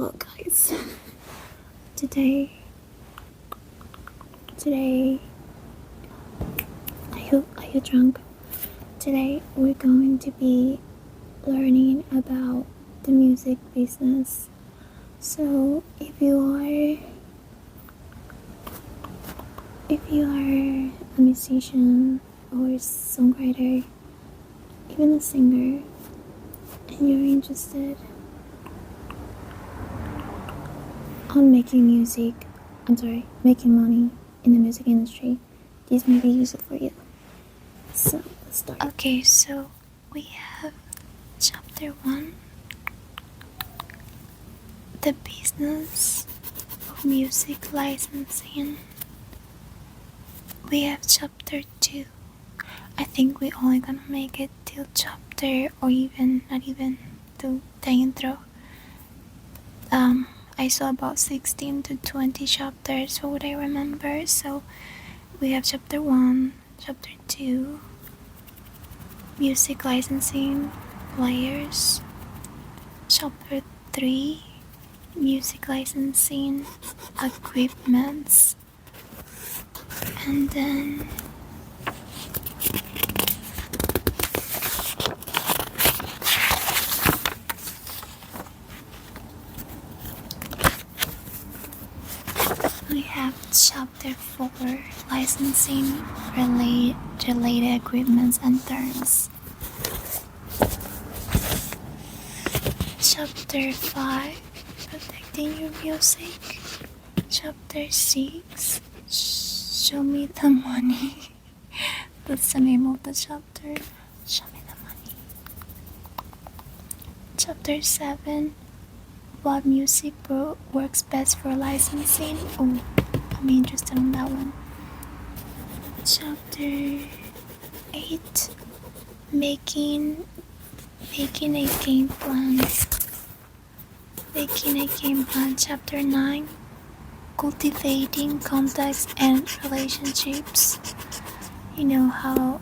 Hello guys. Today are you drunk? Today we're going to be learning about the music business. So if you are a musician or a songwriter, even a singer, and you're interested on making making money in the music industry, this may be useful for you. So let's start. Okay, so we have chapter 1, the business of music licensing. We have chapter 2. I think we're only gonna make it till chapter, or even not even to the intro. I saw about 16 to 20 chapters for what I remember. So we have chapter 1, chapter 2, music licensing layers, chapter 3, music licensing equipments, and then we have chapter 4, licensing related equipments and terms. Chapter 5, protecting your music. Chapter 6, show me the money. That's the name of the chapter. Show me the money. Chapter 7, what music works best for licensing. Oh, I'm interested in that one. Chapter 8, making a game plan. Chapter 9, cultivating contacts and relationships. You know how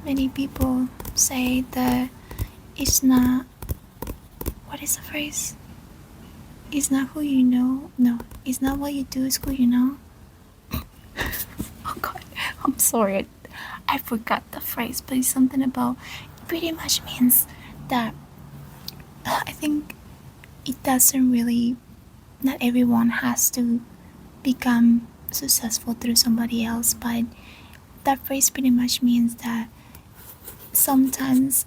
many people say that it's not, what is the phrase? It's not who you know. No, it's not what you do, it's who you know. Oh god, I'm sorry. I forgot the phrase, but it's something about, it pretty much means that I think it doesn't really, not everyone has to become successful through somebody else, but that phrase pretty much means that sometimes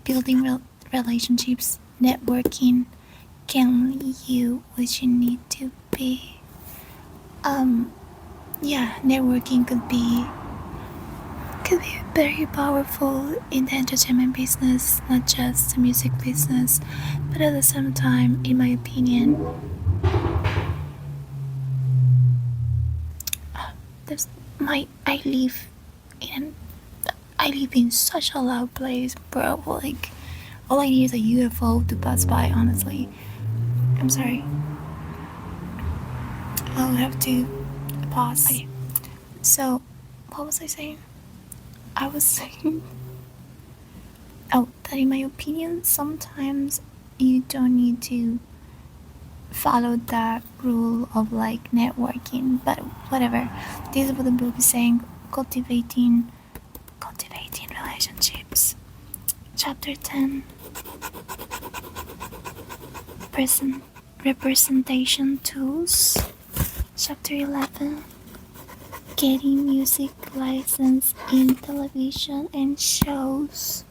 building relationships, networking can lead you where you need to be. Networking could be very powerful in the entertainment business, not just the music business, but at the same time, in my opinion, I live in such a loud place, bro. Like, all I need is a UFO to pass by, honestly. I'm sorry. I'll have to pause. Okay. So, what was I saying? I was saying, that in my opinion, sometimes you don't need to follow that rule of like networking, but whatever. This is what the book is saying: cultivating relationships. Chapter 10, representation tools. Chapter 11, getting music license in television and shows.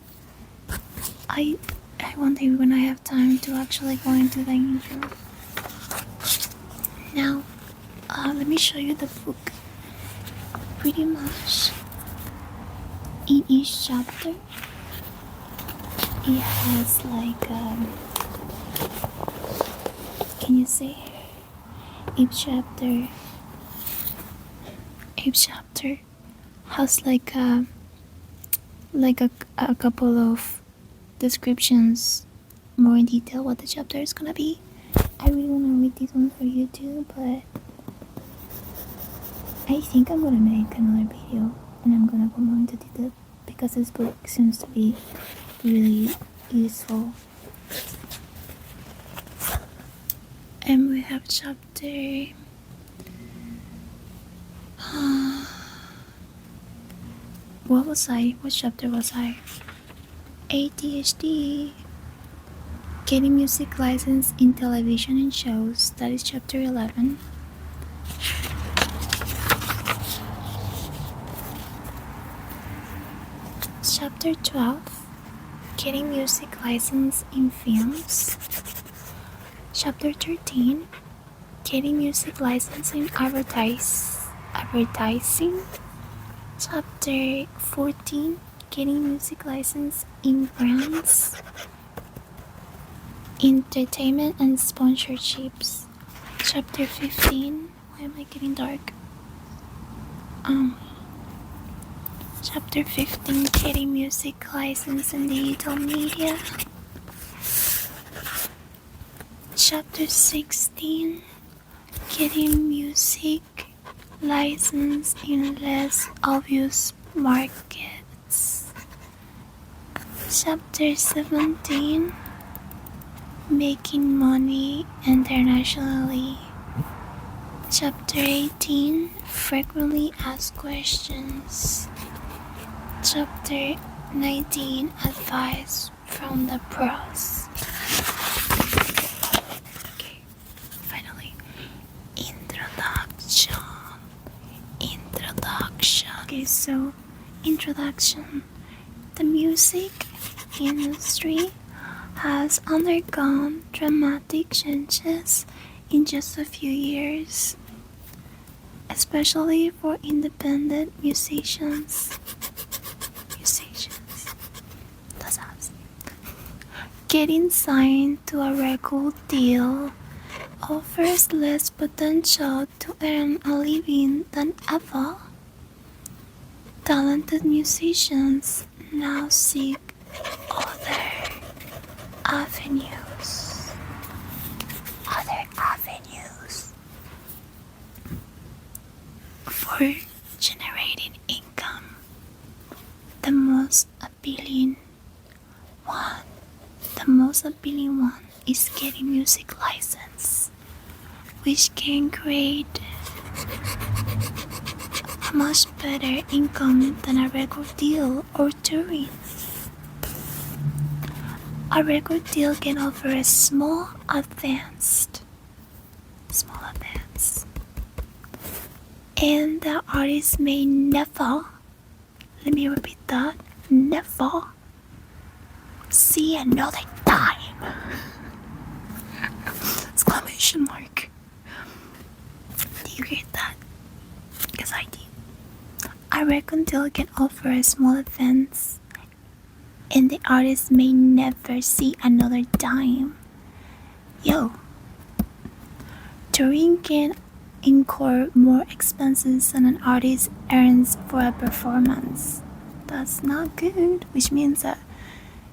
I wonder when I have time to actually go into the intro. Now, let me show you the book. Pretty much, in each chapter, it has like, can you see? Each chapter has like a couple of descriptions more in detail what the chapter is gonna be. I really want to read this one for you too, but I think I'm gonna make another video and I'm gonna go more into detail because this book seems to be really useful. And we have chapter what was I? What chapter was I? ADHD. Getting music license in television and shows. That is chapter 11. Chapter 12. Getting music license in films. Chapter 13. Getting music license in advertising. Chapter 14. Getting music license in brands. Entertainment and sponsorships. Chapter 15. Why am I getting dark? Chapter 15. Getting music license in digital media. Chapter 16. Getting music license in less obvious markets. Chapter 17. Making money internationally. Chapter 18. Frequently asked questions. Chapter 19. Advice from the pros. Okay, finally. Introduction. Okay, so introduction. The music industry has undergone dramatic changes in just a few years, especially for independent musicians. That's us. Getting signed to a record deal offers less potential to earn a living than ever. Talented musicians now seek other avenues for generating income. The most appealing one is getting music license, which can create a much better income than a record deal or touring. A record deal can offer a small advance, and the artist may never, let me repeat that, never see another dime. Exclamation mark. Do you hear that? Because I did. A record deal can offer a small advance, and the artist may never see another dime. Touring can incur more expenses than an artist earns for a performance. That's not good, which means that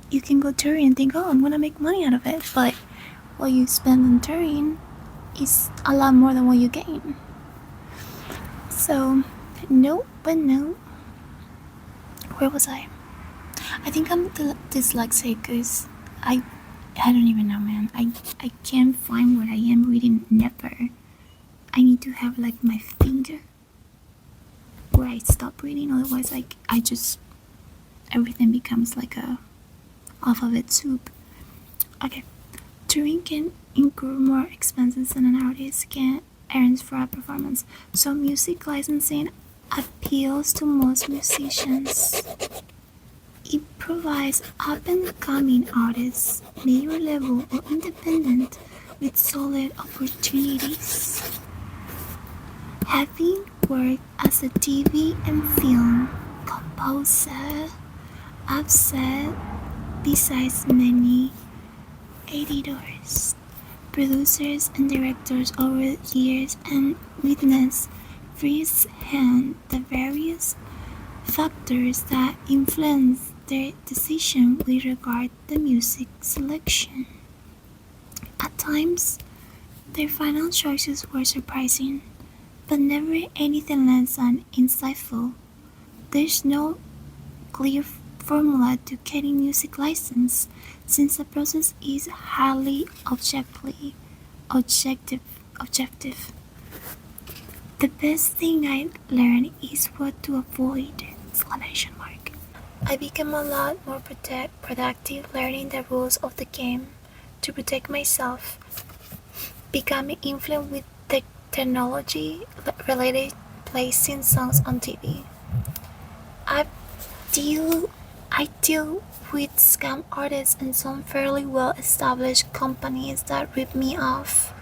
you can go touring and think, oh, I'm gonna make money out of it, but what you spend on touring is a lot more than what you gain. So, no. Where was I? I think I'm dyslexic because I don't even know, man. I can't find where I am reading never. I need to have like my finger where I stop reading, otherwise I just, everything becomes like a alphabet soup. Okay, touring can incur more expenses than an artist can earn for a performance, so music licensing appeals to most musicians. It provides up-and-coming artists, major level or independent, with solid opportunities. Having worked as a TV and film composer, I've said, besides many editors, producers, and directors over the years, and witnessed firsthand the various factors that influence their decision with regard to music selection. At times, their final choices were surprising, but never anything less than insightful. There's no clear formula to getting music license, since the process is highly objective. objective. The best thing I learned is what to avoid! Exclamation mark. I became a lot more productive learning the rules of the game to protect myself, becoming influenced with the technology related placing songs on TV. I deal I deal with scam artists and some fairly well established companies that rip me off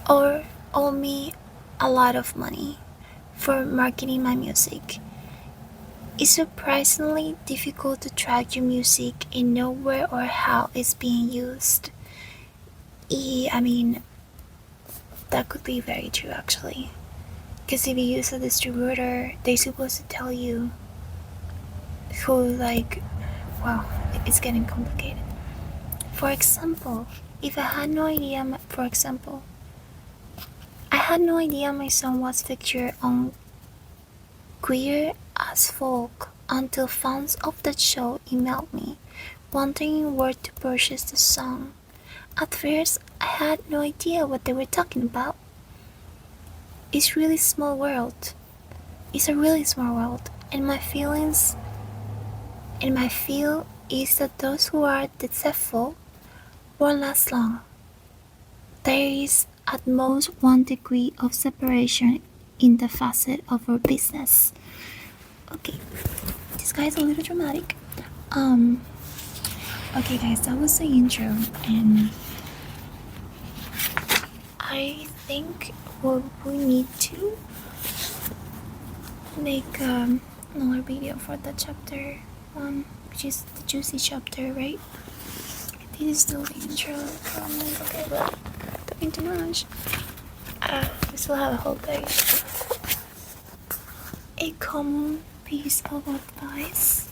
or owe me a lot of money for marketing my music. It's surprisingly difficult to track your music and know where or how it's being used. I mean, that could be very true actually. Because if you use a distributor, they're supposed to tell you who, wow, it's getting complicated. For example, if I had no idea, I had no idea my song was featured on Queer as Folk until fans of that show emailed me, wanting where to purchase the song. At first, I had no idea what they were talking about. It's a really small world, and my feel is that those who are deceitful won't last long. There is at most one degree of separation in the facet of our business. Okay, this guy's a little dramatic. Okay guys, that was the intro, and I think we need to make another video for the chapter 1, which is the juicy chapter, right? This is still the intro, probably. Okay, but talking too much. We still have a whole page. A common piece of advice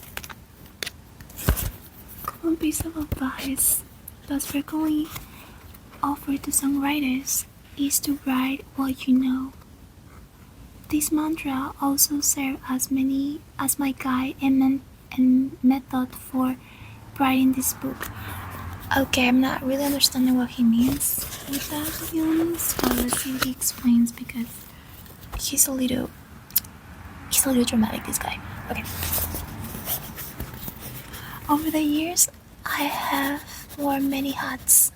that's frequently offered to songwriters is to write what you know. This mantra also serves as my guide and method for writing this book. Okay, I'm not really understanding what he means with that, to be honest, but let's see what he explains, because he's a little dramatic, this guy. Okay. Over the years, I have worn many hats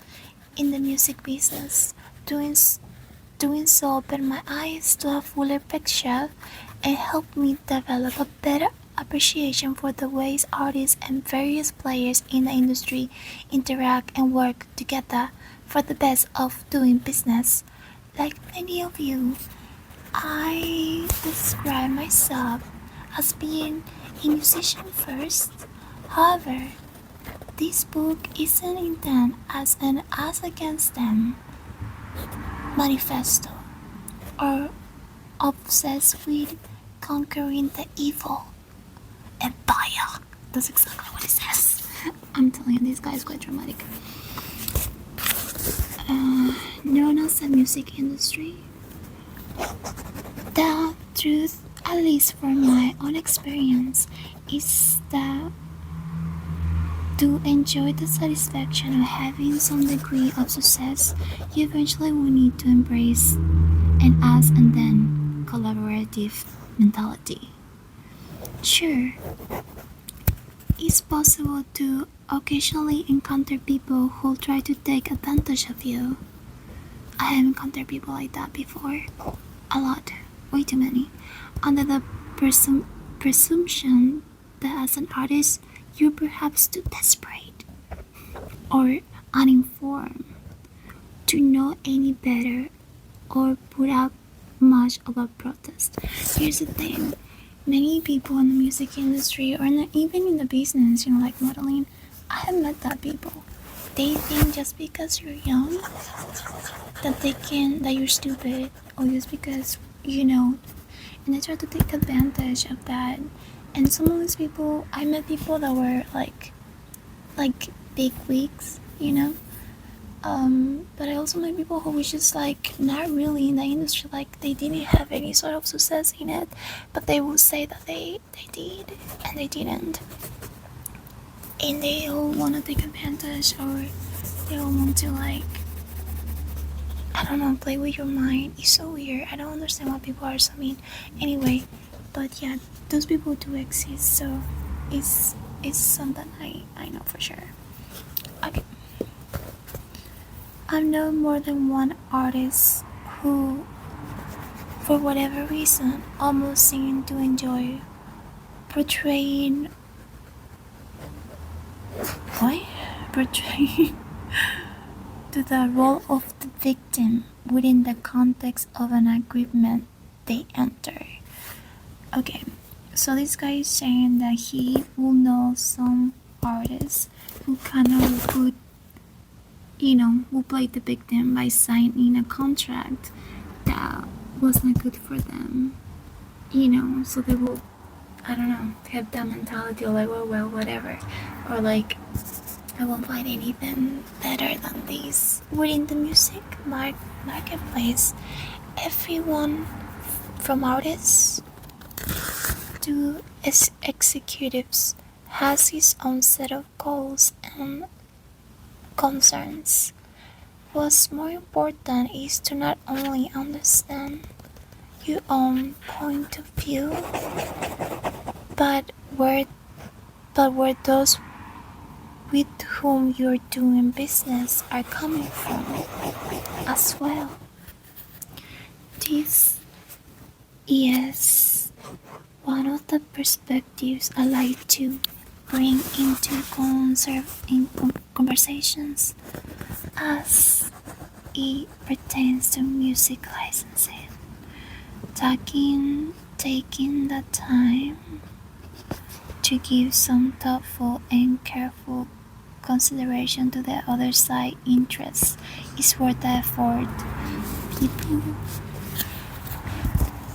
in the music business. Doing so opened my eyes to a fuller picture and helped me develop a better appreciation for the ways artists and various players in the industry interact and work together for the best of doing business. Like many of you, I describe myself as being a musician first. However, this book isn't intended as an us against them manifesto or obsessed with conquering the evil empire. That's exactly what it says. I'm telling you, this guy is quite dramatic. Known as the music industry, the truth, at least from my own experience, is that to enjoy the satisfaction of having some degree of success, you eventually will need to embrace an us and then collaborative mentality. Sure, it's possible to occasionally encounter people who try to take advantage of you. I have encountered people like that before. A lot. Way too many. Under the presumption that as an artist, you're perhaps too desperate or uninformed to know any better or put up much of a protest. Here's the thing. Many people in the music industry, or even in the business, like modeling, I have met that people. They think just because you're young that you're stupid, or just because and they try to take advantage of that. And some of these people, I met people that were like big wigs, but I also met people who was just not really in the industry, they didn't have any sort of success in it, but they would say that they did and they didn't, and they all want to take advantage, or they all want to I don't know, play with your mind. It's so weird. I don't understand why people are so mean. Anyway, but yeah, those people do exist, so it's something I know for sure. Okay. I've known more than one artist who, for whatever reason, almost seemed to enjoy portraying what? Portraying to the role of the victim within the context of an agreement they enter. Okay, so this guy is saying that he will know some artists who kind of would, will play the victim by signing a contract that was not good for them. So they will, I don't know, have that mentality of like, well, whatever. Or like, I won't find anything better than this. Within the music marketplace, everyone from artists to executives has his own set of goals and concerns. What's more important is to not only understand your own point of view, but where those with whom you're doing business are coming from as well. This is one of the perspectives I like to bring into conversations as it pertains to music licensing. Taking the time to give some thoughtful and careful consideration to the other side interests is worth the effort.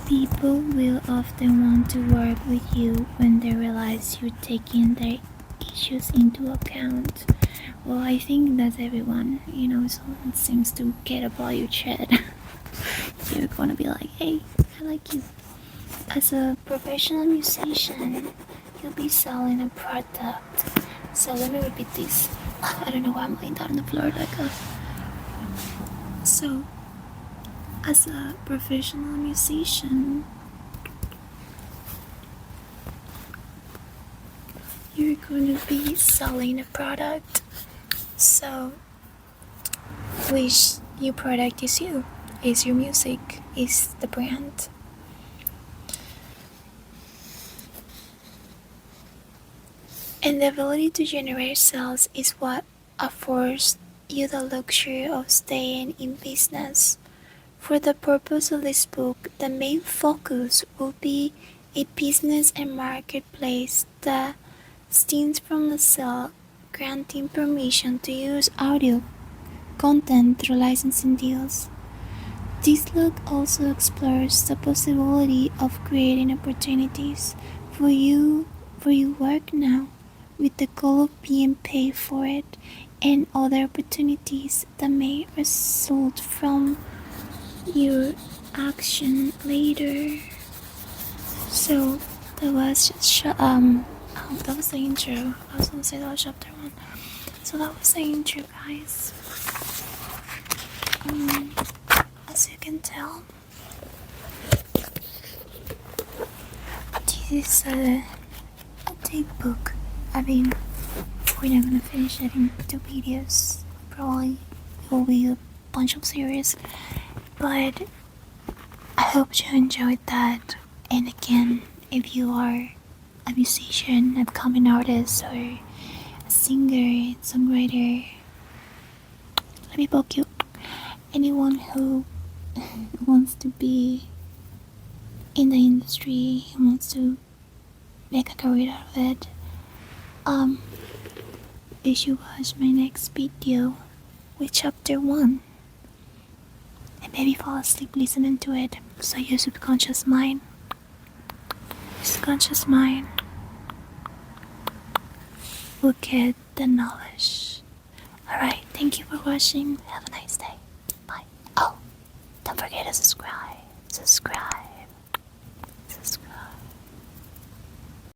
People will often want to work with you when they realize you're taking their issues into account. Well, I think that's everyone, someone seems to get about your chat. You're gonna be like, hey, I like you. As a professional musician, you'll be selling a product. So let me repeat this. I don't know why I'm laying down on the floor like a... So, as a professional musician, you're going to be selling a product. So, which your product is you? Is your music? Is the brand? And the ability to generate sales is what affords you the luxury of staying in business. For the purpose of this book, the main focus will be a business and marketplace that stems from the sale, granting permission to use audio content through licensing deals. This book also explores the possibility of creating opportunities for your work now, with the goal of being paid for it, and other opportunities that may result from your action later. So that was that was the intro. I was gonna say that was chapter 1. So that was the intro, guys. As you can tell, this is a thick book. I mean, we're not gonna finish it in 2 videos. Probably it will be a bunch of series. But I hope you enjoyed that. And again, if you are a musician, upcoming artist, or a singer, songwriter, let me poke you. Anyone who wants to be in the industry, who wants to make a career out of it, you should watch my next video with chapter 1. And maybe fall asleep listening to it, so your subconscious mind will get the knowledge. Alright, thank you for watching. Have a nice day. Bye. Oh, don't forget to subscribe.